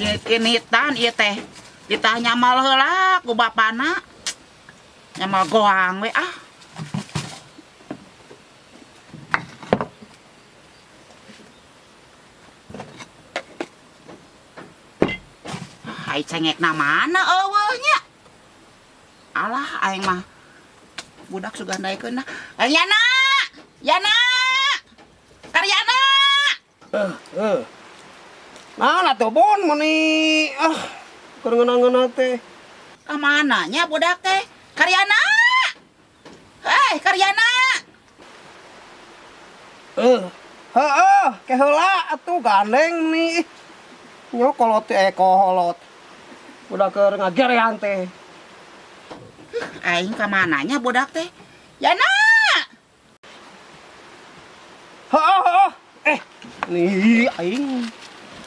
Initan ieu teh. Kita nyamal heula ku bapana. Nyamal goang we ah. Hai cengekna mana eueuh nya? Alah aing mah budak sugandaikeun nah. Yana! Yana! Karyana! Nah, atuh bon meni kerengeunang teh. Ka mananya budak teh? Karyana! Hei, Karyana! Heeh, ke heula atuh gandeng nih. Nyo kolot kolot. Udah keur ngagerean teh. Aing ka mananya budak teh? Yana! Heeh. Nih aing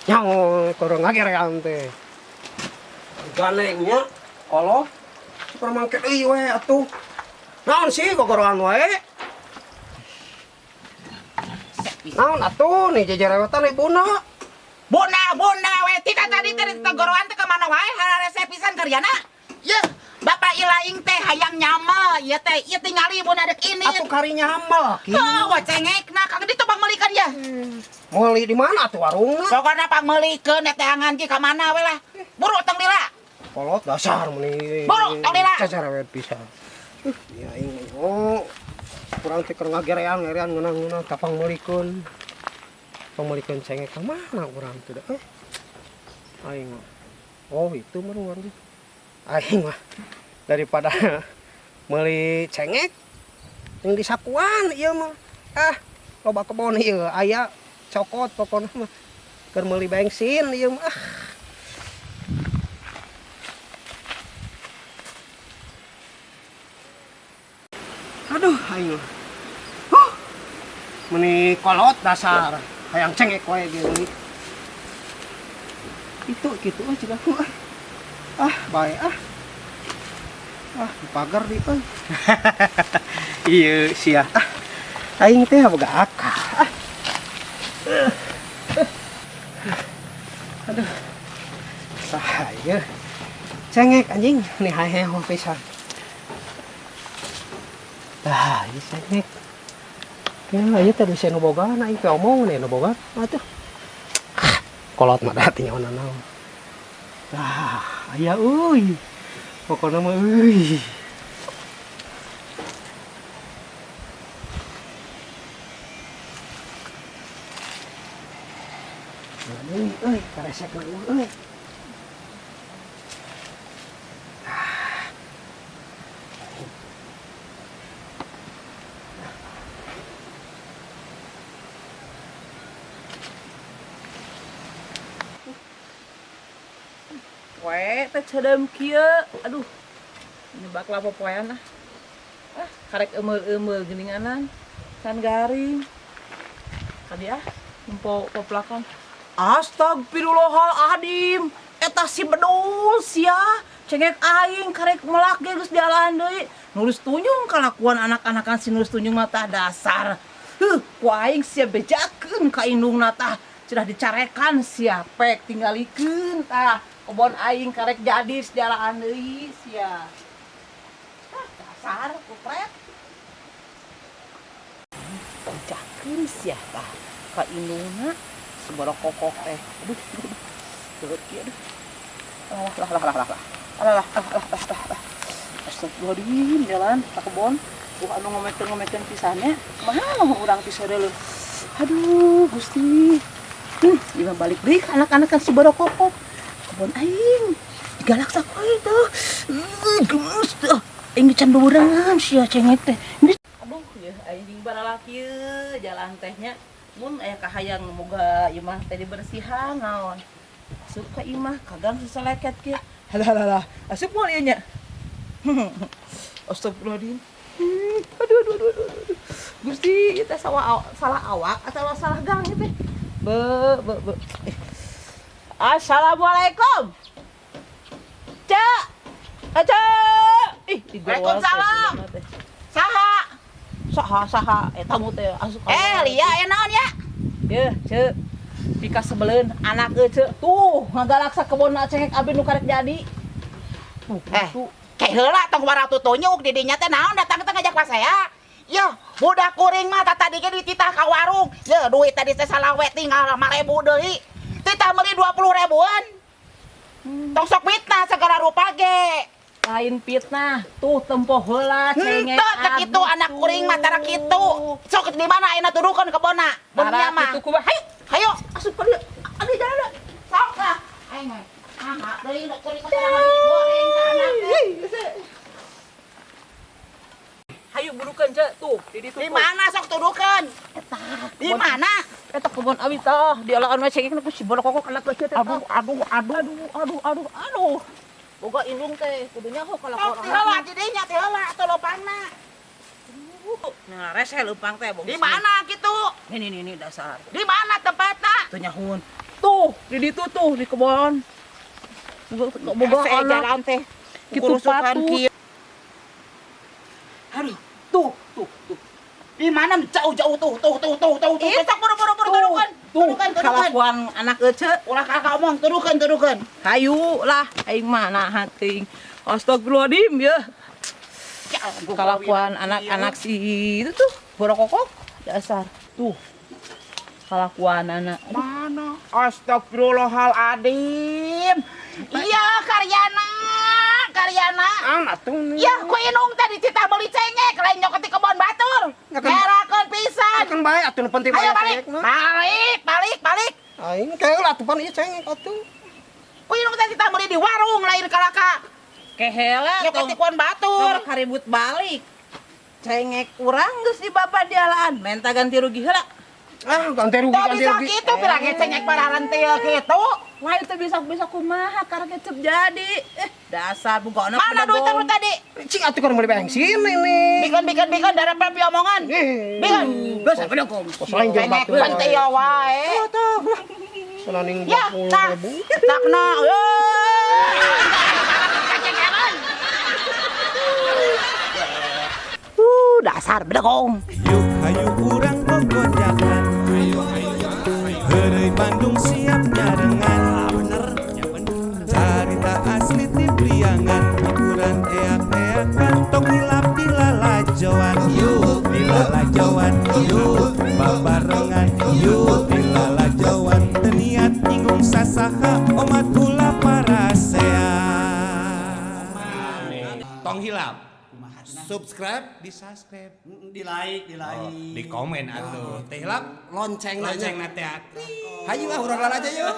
nyaho keur ngagerean teh. Gandengnya kolot super mangke deui we atuh. Naon sih gogoroan wae? Naon atuh nih jejerewetan ibuna? Bunda we tika tadi teh tegoroan teh ka mana wae hararese pisan Karyana. Yeuh, Bapak Ilaing teh hayang nyamal, ieu teh ieu tingali ibuna dek ini. Atuh kari nyamal ki. Oh, cengekna kang ditu pangmelikeun ya. Meuli di mana atuh warungna? Pokona pangmelikeun eta angan ki ka mana we lah. Buru tong lila. Kolot dasar meni. Buru tong lila. Cacarewet pisan. Ya aing kurang teh keur ngagerean ngeunang tapang meulikeun. Pangmelikeun cengek ka mana urang teh da. Aing oh itu mah warung. Aing mah daripada meuli cengek yang di sapuan ieu mah. Loba kebon ieu aya cokot pokona mah. Keur meuli bensin ieu mah. Aduh, aing. Meni kolot dasar, hayang cengek wae geuning. Itu kitu cenah ku. Bae di pagar di euy. Ieu sia. Aing teh boga akal. Aduh. Sahaya. Cengek anjing, nih hae pisan. Ieu cengek. Ya, ieu teh bisa nu boga na ieu omong nih nu boga. Atuh. Kolot mah da tinggal naon. Aya euy. Pokona mah euy. Euy, karesek mah euy. Poe teh ceudem kieu. Aduh. Nyebak lah popoean ah. Karek eumeur-eumeur geuninganan. Can garing. Tadi nempo poplakan. Astagfirullahaladzim. Eta si bedul sia. Cengek aing karek melak ge geus dialaan deui. Nulis tunjung kalakuan anak-anakan si nulis tunjung mah tah dasar. Ku aing sia bejakeun ka indungna tah. Cenah dicarekan sia pek tinggalikeun tah. Kebon aing karek jadi sejalaan deui sia. Dasar kupret. Jakeun sia tah ka indungna sabaraha kokok teh. Aduh. Deuet kieu aduh. Alah. Astagfirullahaladzim jalan ka kebon. Anu ngomekeun pisannya. Kumaha urang ti sareuleuh. Aduh, Gusti. Ieu balik deui ka anak-anakan sabaraha kokok. Kebon aing galak sak itu geus teh aing can beurangan sia cengek teh aduh ya aing balalaki jalan tehnya mun aya kahayang moga ieu mah teh dibersihan naon asup ka imah kagang seseleket kieu halah asup moal ieu nya astagfirullahaladzim aduh Gusti ieu teh salah awak atawa salah gang ieu teh be Assalamualaikum. Cek. Waalaikumsalam. Saha Saha eta mu teh asup. Lia naon ya? Yeuh, Cek. pika sebelen anak ece tuh ngagalaksa kebon cengek abi nu karek jadi. Kayak heula tong warang tutunyuk di dinya teh naon datang teh ngajak pas saya. Ya, budak kuring mah tadi ge dititah ka warung. Ya, duit tadi teh salawe tinggal 5.000 deui. Titah meuli 20 ribuan. Tong sok fitnah segala rupa ge. Lain fitnah, tuh tempo heula cengek. Teu cek kitu anak kuring mah tara kitu. Sok di mana ayeuna tuduhkeun kebonna. Beunnya mah. Kitu kumaha? Hayo, asup ka dieu. Abi jalan. Sok lah. Aing mah. Aha, deui kuring mah goreng ka anak teh. Hayu burukeun ce tuh di ditu. Di mana sok tuduhkeun? Di mana? Eta kebon abi tah dialakan mah cengek ku si borokok kana ke teh. Aduh. Boga indung teh kudunya ho kalau Sok heula di dinya teh heula atuh lopangna. Nah, rese leumpang teh bong. Di mana kitu? Ini dasar. Di mana tempatna? Tuh nyahun. Tuh, di ditu tuh di kebon. Boga Saya anak jalan teh. kitu Kurusukan patut. kieu. Aduh, tuh. Di mana jauh-jauh tuh. Sok buru-buru tuduhkeun. Tuduhkeun. Kalakuan anak ece. Ulah kakak omong tuduhkeun. Hayu lah aing mah nahan teuing. Astagfirullahaladzim ya. Kalakuan anak-anak si itu tuh borokokok dasar. Tuh. Kalakuan anak. Mana? Astagfirullahaladzim. Iya, karyana. Anak tuh nih. Ya, ku inung tadi cita beli cengek, lain nyokot di kebon batur. Ngerakeun pisan. Kan bae atuh nu penting Ayo bae balik. Balik. Aing kayak lah tupan ieu cengek atuh. Ku inung tadi cita beli di warung lain kalaka. Kehela Nyokot di kebon batur. karibut balik. Cengek urang geus di baba dialaan. Menta ganti rugi heula. Ganti rugi. Teu bisa kitu pirang cengek bararan teu kitu. Wah itu bisa kumaha karena kecep jadi. Dasar bugona Mana duitnya lu tadi? Cing atuh kan meuli bensin ini. Bikin darah pepi omongan. Bikin. Dosa pada kom. Selain jeung Cengek batu. teh ya wae. Selaning Ya, 20.000. takna. Dasar bedegong. Yuk hayu urang bogojakan. Heureuy Bandung siap nyarengan. Carita asli ti Priangan. Hiburan eak-eakan tong hilap di lalajoan. Yuk di lalajoan. Yuk babarengan. Yuk di lalajoan. Teu niat nyinggung sasaha omat kula parasean. Tong hilap. Subscribe, di subscribe, Di like. di komen atuh. Teh hilap Lonceng lonceng na teh. Hayu urang aja yuk.